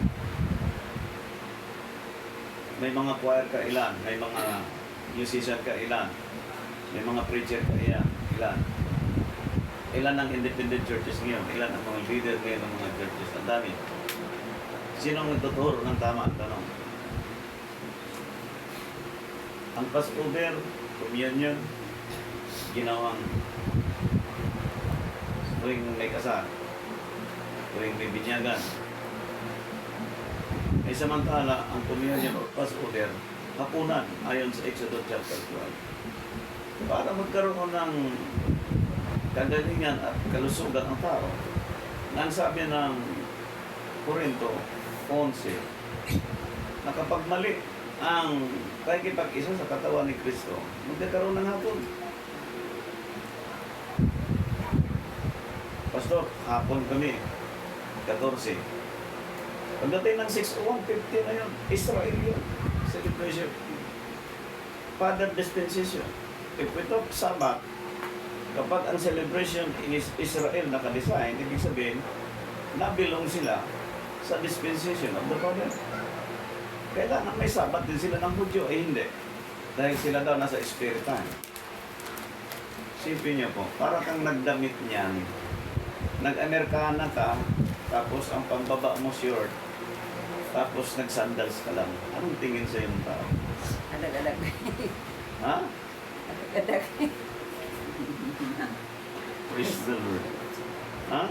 A: May mga choir ka ilan? May mga musician ka ilan? May mga preacher ka ilan? Ilan ang independent churches ngayon? Ilan ang mga leader ngayon ng mga churches? Ang dami. Sino ang nagtuturo ng tama? Ang tanong. Ang Passover, communion, ginawang tuwing may kasal, tuwing may binyagan. Ay samantala, ang communion o Passover, hapunan ayon sa Exodus chapter 12. Para magkaroon ng kagalingan at kalusugan ang tao. Nang sabi ng Korinto 11, na kapag mali ang pakikipag-isa sa katawan ni Kristo, magkakaroon ng hapon. Pastor, hapon kami, 14. Pagdating ng 6:150 na yun, Israel yun, celebration. Father dispensation. If we talk Sabbath, kapag ang celebration is Israel nakadesign, ibig sabihin, nabilong sila sa dispensation of the Father. Kailangan may Sabbath din sila ng Hudyo, hindi. Dahil sila daw nasa spirit time. Sipin niyo po, para kang nagdamit niyan, nag-Amerikana ka, tapos ang pambaba mo short, tapos nag-sandals ka lang. Anong tingin sa yung tao?
C: Adag-adag.
A: Ha?
C: Adag-adag.
A: Praise the Lord. Ha?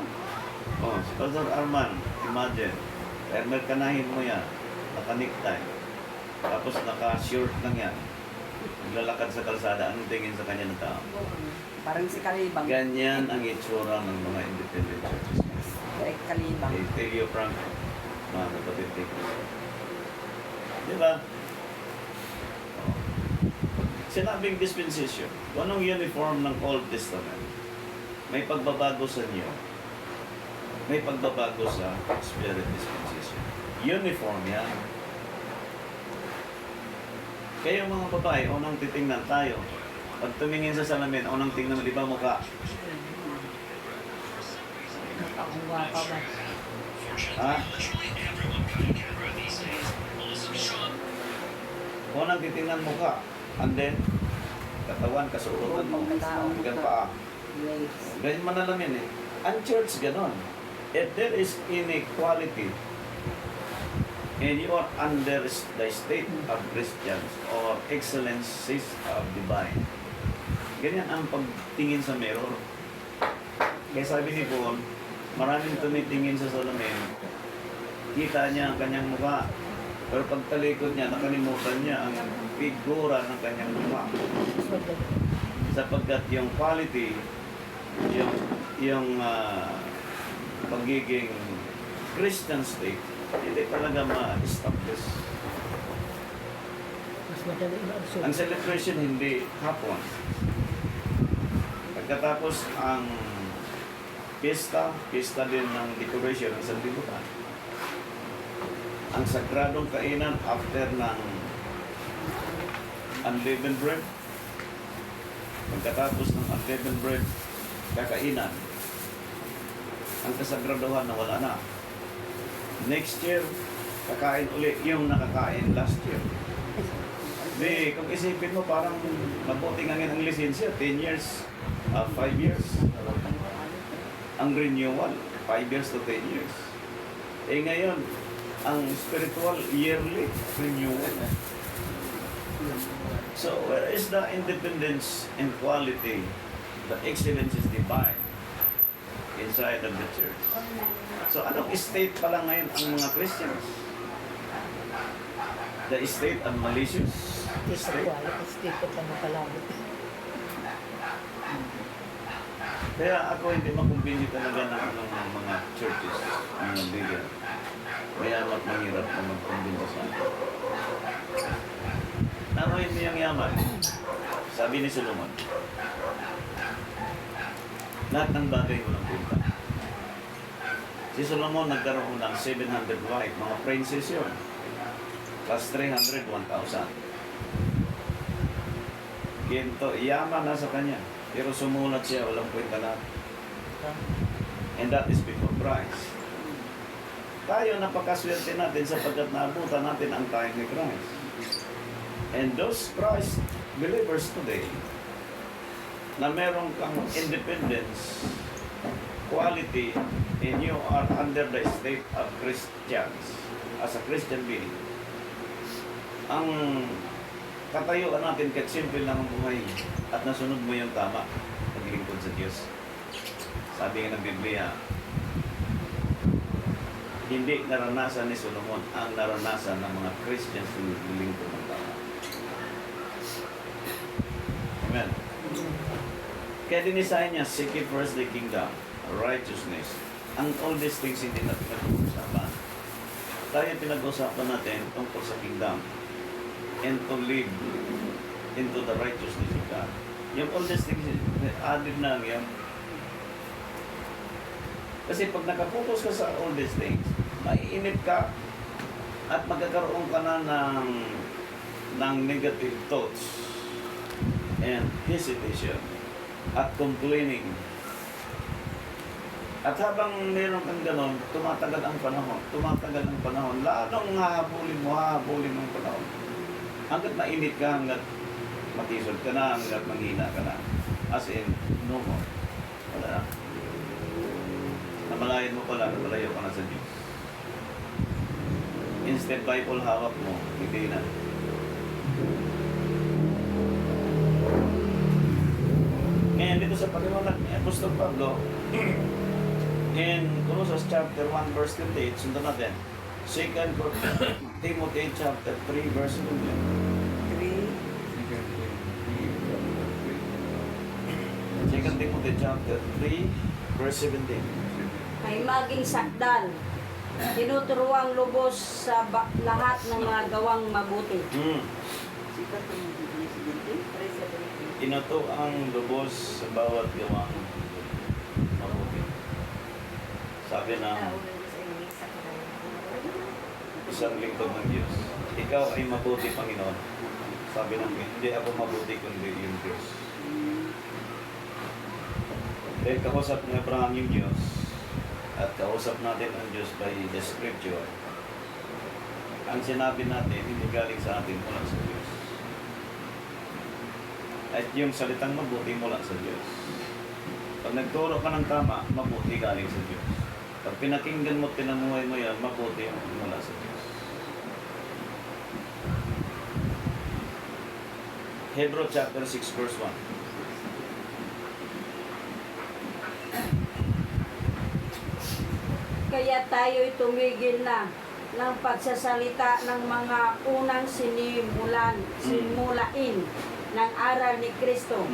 A: Oh, si Pastor Arman, imagine, Amerikanahin mo yan, naka-necktie, tapos naka-short lang yan, naglalakad sa kalsada, anong tingin sa kanya ng tao?
C: Parang si Kalibang.
A: Ganyan ang itsura ng mga independent churches.
C: Like Kalibang.
A: I tell you, Frank, mga kapatid ko. Di ba? Oh. Sinabing dispensation, kung anong uniform ng Old Testament, may pagbabago sa New, may pagbabago sa Spirit dispensation. Uniform yan. Kaya mga babae, unang titingnan tayo. Pag tumingin sa salamin, unang tingnan mo, di ba mukha?
B: Nakakuha pa ba?
A: Ha? Unang titingnan mukha. And then, katawan, kasuotan mo, hanggang paa. Ganyan manalamin eh. Ang church ganon. If there is inequality and you are under the state of Christians or excellencies of divine, ganyan ang pagtingin sa mirror. Kaya sabi ni Paul, maraming tumitingin sa salamin, kita niya ang kanyang mukha, pero pag talikod niya, nakalimutan niya ang figura ng kanyang mukha. Sapagkat yung quality, yung pagiging Christian state, hindi talaga ma-establish.
B: madali
A: Ang
B: mag-absorb.
A: celebration hindi hapon. Pagkatapos ang pista din ng decoration ng sanlibutan. Ang sagradong kainan after ng unleavened bread. Pagkatapos ng unleavened bread, kakainan. Ang kasagraduhan na wala na. Next year, kakain ulit yung nakakain last year. Di, kung isipin mo, parang mabuti nga ang lisensya, 10 years, 5 years. Ang renewal, 5 years to 10 years. Eh ngayon, ang spiritual yearly renewal. So, where is the independence and quality? The excellence is divine inside of the church. So, anong state pala ngayon ang mga Christians? The state of malicious state.
B: State ko pa makalabot.
A: Kaya ako hindi makumbini talaga ng mga churches, mga leader. Kaya mahirap na magkumbinsa sa akin. Namuhin mo yung yaman. Sabi ni Solomon, lahat ng bagay mo ng punta. Si Solomon nagkaroon ng 700 wife, mga princess yun. Plus 300, 1,000. Ginto, yaman na sa kanya. Pero sumulat siya, walang kwenta na. And that is before Christ. Tayo, napakaswerte natin sapagkat naabutan natin ang time ni Christ. And those Christ believers today, na meron kang independence, quality, and you are under the state of Christians, as a Christian being, ang katayuan natin kahit simple lang ang buhay at nasunod mo yung tama, paglingkod sa Diyos. Sabi nga ng Biblia, hindi naranasan ni Solomon ang naranasan ng mga Christians na naglilingkod ng tama. Amen. Kaya dinisahin niya, seek ye first the kingdom, righteousness. Ang all these things hindi natin pinag-uusapan. Tayo pinag-uusapan natin tungkol sa kingdom and to live into the righteousness of God. Yung all these things, added na yan. Kasi pag nakapokus ka sa all these things, maiinip ka at magkakaroon ka na ng negative thoughts and hesitation at complaining. At habang meron kang ganon, tumatagal ang panahon, lalong hahabulin mo ang panahon. Hanggat mainit ka, hanggat matisod ka na, hanggat manghina ka na. As in, no more. Wala na. Namalayan mo pala, namalayo ka na sa Diyos. Instead Bible hawak mo, hindi na. Ngayon dito sa paliwanag ni Apostol Pablo, in Colossians chapter 1 verse 28, sundan natin. 2 Timothy chapter 3 verse 2. 2 Timothy chapter 3 verse 17.
C: Ay maging sakdal, tinuturuang lubos sa lahat ng mga gawang mabuti.
A: Inuto ang lubos sa bawat gawang mabuti. Sabi ng isang lingkod ng Diyos, ikaw ay mabuti, Panginoon. Sabi ng hindi ako mabuti kundi yung Diyos. Dahil kausap ng Abraham yung Diyos at kausap natin ang Diyos by the Scripture, ang sinabi natin hindi galing sa atin mula sa Diyos. At yung salitang mabuti mula sa Diyos. Pag nagturo ka ng tama, mabuti galing sa Diyos. Pag pinakinggan mo, pinamuhay mo yan, mabuti mula sa Diyos. Hebrews chapter 6 verse 1.
C: Kaya tayo'y tumigil na ng pagsasalita ng mga unang simulain ng aral ni Kristo.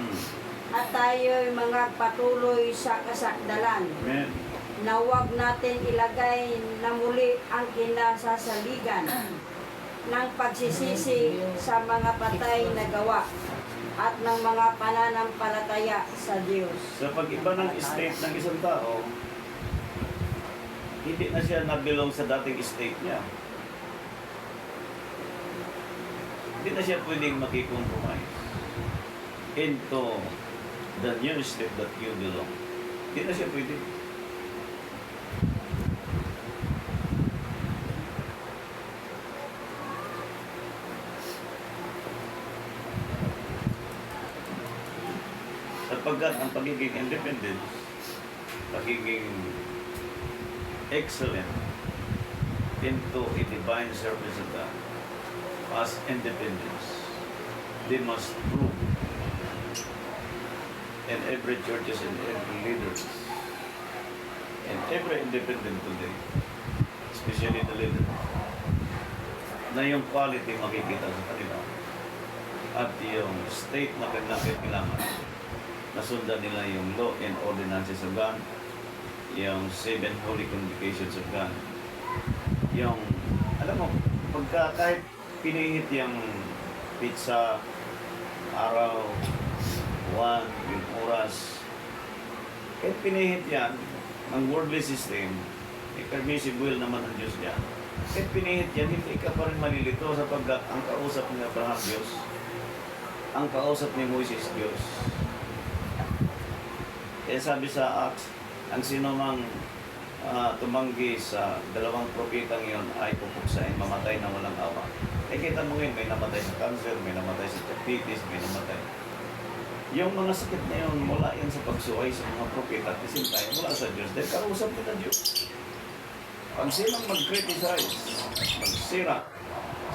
C: At tayo'y mga patuloy sa kasakdalan.
A: Amen.
C: Na huwag natin ilagay na muli ang kinasasaligan ng pagsisisi sa mga patay na gawa at ng mga pananampalataya sa Diyos.
A: Sa pag-iba ng state ng isang tao, hindi na siya nabilong sa dating state niya. Hindi na siya pwedeng makicompromise into the new state that you belong. Hindi na siya pwede. Sapagkat ang pagiging independent, pagiging excellent into a divine service of God as independence, they must prove in every churches and every leaders and every independent today, especially the leader, na yung quality makikita sa kanila at yung state na kailangan nasundan nila yung law and ordinances of God, yung 7 holy convocations of God, yung, alam mo, pagka kahit pinihit yung pizza, araw, buwan, yung oras, kahit pinihit yan, ang worldly system, may permissive will naman ang Diyos yan. Kahit pinihit yan, hindi ka pa rin malilito sapagkat ang kausap ni Abraham Diyos, ang kausap ni Moises Diyos. Kaya sabi sa Acts, ang sino mang tumanggi sa dalawang propetang yon ay pupuksain, mamatay na walang awa. Eh kita mo ngayon, may namatay sa cancer, may namatay sa diabetes, may namatay. Yung mga sakit na yun, mula yan sa pagsuway sa mga propeta at the same time, mula sa Diyos, dahil kausap din ng Diyos. Pag sinong mag-criticize, magsira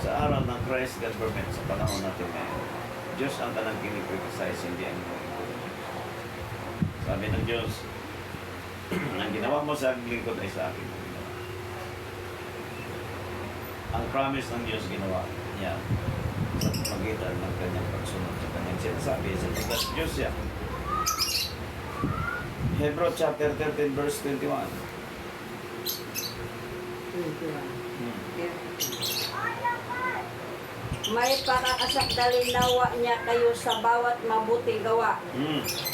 A: sa araw ng Christ government sa panahon natin ngayon, Diyos ang kanang kinikriticize, hindi ang mga. Sabi ng Diyos, ang ginawa mo sa aking lingkod ay sa akin ang ginawa. Ang promise ng Diyos ginawa niya sa magitan ng kanyang pagsunod sa kanyang sinasabi sa pagkat Diyos siya. Hebrew chapter 13 verse 21.
C: May pakakasakdalin nawa niya kayo sa bawat mabuting gawa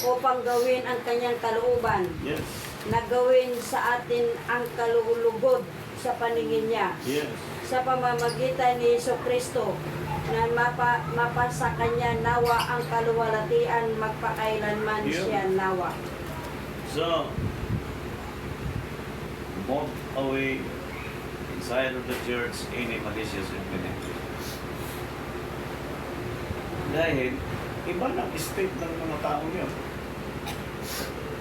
C: upang gawin ang kanyang kalooban,
A: Yes.
C: na gawin sa atin ang kalulugod sa paningin niya
A: Yes.
C: sa pamamagitan ni Jesucristo, na mapasa kanya nawa ang kaluwalhatian magpakailanman
A: Yeah.
C: siya nawa.
A: So, move away inside of the church any malicious implementation. Dahil, iba ng state ng mga taong yun.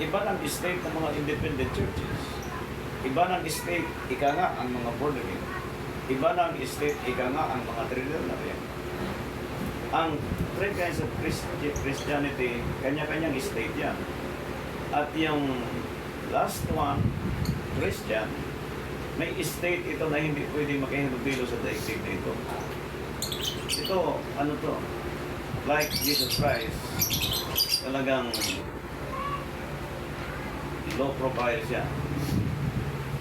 A: Iba ng state ng mga independent churches. Iba ng state, ika nga, ang mga born again. Iba ng state, ika nga, ang mga trinitarian. Ang three kinds of Christianity, kanya-kanyang state yan. At yung last one, Christian, may state ito na hindi pwede makihilubilo sa daigdig na ito. Ito, ano to? Like Jesus Christ, talagang low profile siya.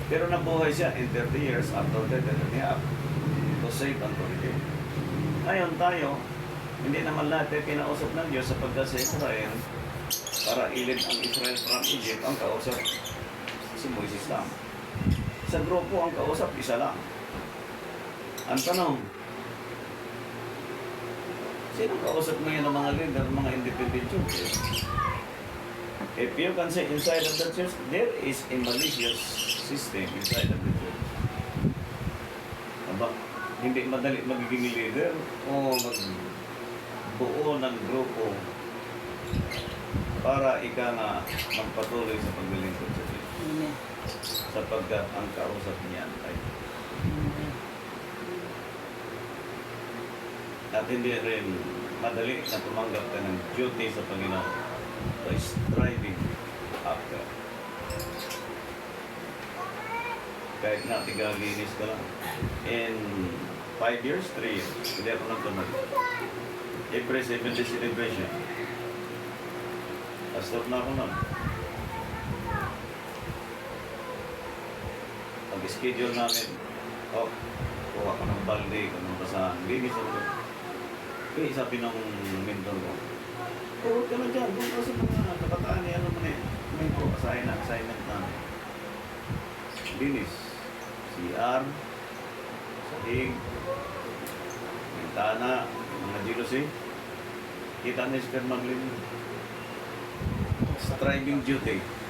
A: Pero nabuhay siya in 30 years after death and niya to save and to redeem. Ngayon tayo, hindi naman lahat kinausap ng Diyos sapagkat sa Israel, para ilid ang Israel from Egypt, ang kausap si Moises lang. Sa grupo, ang kausap isa lang. Ang tanong, sino kausap ngayon ng mga leader, ng mga independent churches? If you can say inside of the church, there is a malicious system inside of the church. Aba, hindi madali magiging leader o magbuo ng grupo para ika na magpatuloy sa paglilingkod sa Diyos. Sapagkat ang kausap niyan ay at hindi rin madali na tumanggap ka ng duty sa Panginoon by striving after. Kahit nga tigalinis ka lang. In 5 years, 3 years, hindi ako nagtunod. Every 7 day celebration. Stop na ako nun. Pag-schedule namin, kuha ko ng balde, kung ano basahan. Linis ako. Kaya sabi ng mentor ko, huwag ka na dyan, kung kasi mga kabataan ano mo na may po, assignment namin. Linis. CR, sahig, bintana, mga jealousy. Kita na si Sir Maglin. Striving duty.